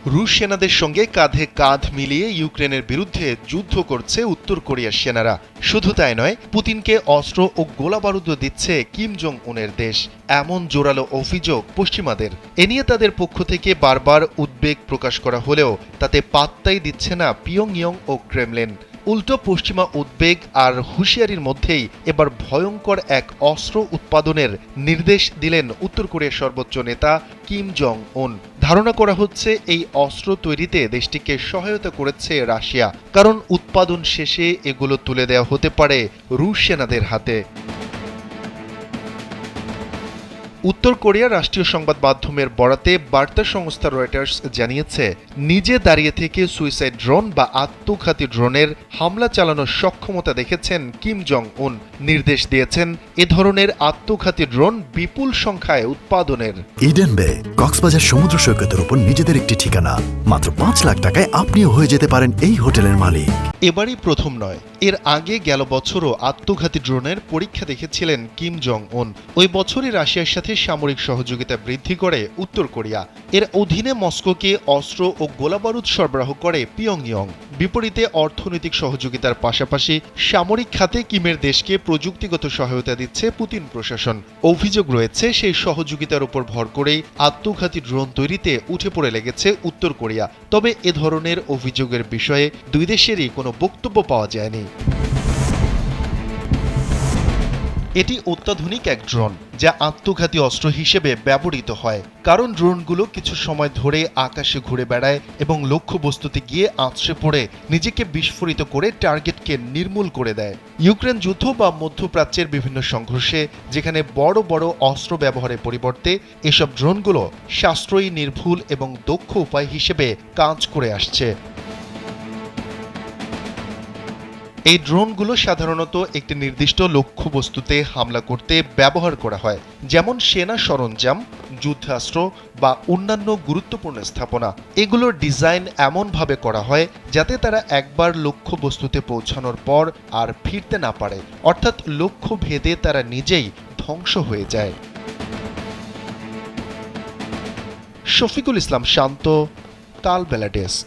রুশ সেনাদের সঙ্গে কাঁধে কাঁধ মিলিয়ে ইউক্রেনের বিরুদ্ধে যুদ্ধ করছে উত্তর কোরিয়ার সেনারা। শুধু তাই নয়, পুতিনকে অস্ত্র ও গোলাবারুদও দিচ্ছে কিম জং উনের দেশ, এমন জোরালো অভিযোগ পশ্চিমাদের। এ নিয়ে তাদের পক্ষ থেকে বারবার উদ্বেগ প্রকাশ করা হলেও তাতে পাত্তাই দিচ্ছে না পিয়ংইয়ং ও ক্রেমলিন। উল্টো পশ্চিমা উদ্বেগ আর হুঁশিয়ারির মধ্যেই এবার ভয়ঙ্কর এক অস্ত্র উৎপাদনের নির্দেশ দিলেন উত্তর কোরিয়ার সর্বোচ্চ নেতা কিম জং উন। ধারণা করা হচ্ছে এই অস্ত্র তৈরিতে দেশটিকে সহায়তা করেছে রাশিয়া, কারণ উৎপাদন শেষে এগুলো তুলে দেওয়া হতে পারে রুশ সেনাদের হাতে। উত্তর কোরিয়ার রাষ্ট্রীয় সংবাদ মাধ্যমের বরাতে বার্তা সংস্থা রয়টার্স জানিয়েছে, নিজে দাঁড়িয়ে থেকে সুইসাইড ড্রোন বা আত্মঘাতী ড্রোনের হামলা চালানোর সক্ষমতা দেখেছেন কিম জং উন। নির্দেশ দিয়েছেন এ ধরনের আত্মঘাতী ড্রোন বিপুল সংখ্যায় উৎপাদনের। ইডেন বে কক্সবাজার সমুদ্র সৈকতের উপর নিজেদের একটি ঠিকানা। মাত্র ৫ লাখ টাকায় আপনিও হয়ে যেতে পারেন এই হোটেলের মালিক। এবারই প্রথম নয়, এর আগে গেল বছরও আত্মঘাতী ড্রোনের পরীক্ষা দেখেছিলেন কিম জং উন। ওই বছরই রাশিয়ার সাথে সামরিক সহযোগিতা বৃদ্ধি করে উত্তর কোরিয়া। এর অধীনে মস্কোকে অস্ত্র ও গোলাবারুদ সরবরাহ করে পিয়ংইয়ং। বিপরীতে অর্থনৈতিক সহযোগিতার পাশাপাশি সামরিক খাতে কিমের দেশকে প্রযুক্তিগত সহায়তা দিচ্ছে পুতিন প্রশাসন। অভিযোগ রয়েছে, সেই সহযোগিতার উপর ভর করেই আত্মঘাতী ড্রোন তৈরিতে উঠে পড়ে লেগেছে উত্তর কোরিয়া। তবে এ ধরনের অভিযোগের বিষয়ে দুই দেশেরই কোনো বক্তব্য পাওয়া যায়নি। এটি অত্যাধুনিক এক ড্রোন, যা আত্মঘাতী অস্ত্র হিসেবে ব্যবহৃত হয়, কারণ ড্রোনগুলো কিছু সময় ধরে আকাশে ঘুরে বেড়ায় এবং লক্ষ্যবস্তুতে গিয়ে আছড়ে পড়ে নিজেকে বিস্ফোরিত করে টার্গেটকে নির্মূল করে দেয়। ইউক্রেন যুদ্ধ বা মধ্যপ্রাচ্যের বিভিন্ন সংঘর্ষে যেখানে বড় বড় অস্ত্র ব্যবহারের পরিবর্তে এসব ড্রোনগুলো সাশ্রয়ী, নির্ভুল এবং দক্ষ উপায় হিসেবে কাজ করে আসছে। এই ড্রোনগুলো সাধারণত একটি নির্দিষ্ট লক্ষ্যবস্তুতে হামলা করতে ব্যবহার করা হয়, যেমন সেনা সরঞ্জাম, যুদ্ধাস্ত্র বা অন্যান্য গুরুত্বপূর্ণ স্থাপনা। এগুলোর ডিজাইন এমনভাবে করা হয় যাতে তারা একবার লক্ষ্যবস্তুতে পৌঁছানোর পর আর ফিরতে না পারে, অর্থাৎ লক্ষ্য ভেদে তারা নিজেই ধ্বংস হয়ে যায়। শফিকুল ইসলাম শান্ত, কালবেলা ডেস্ক।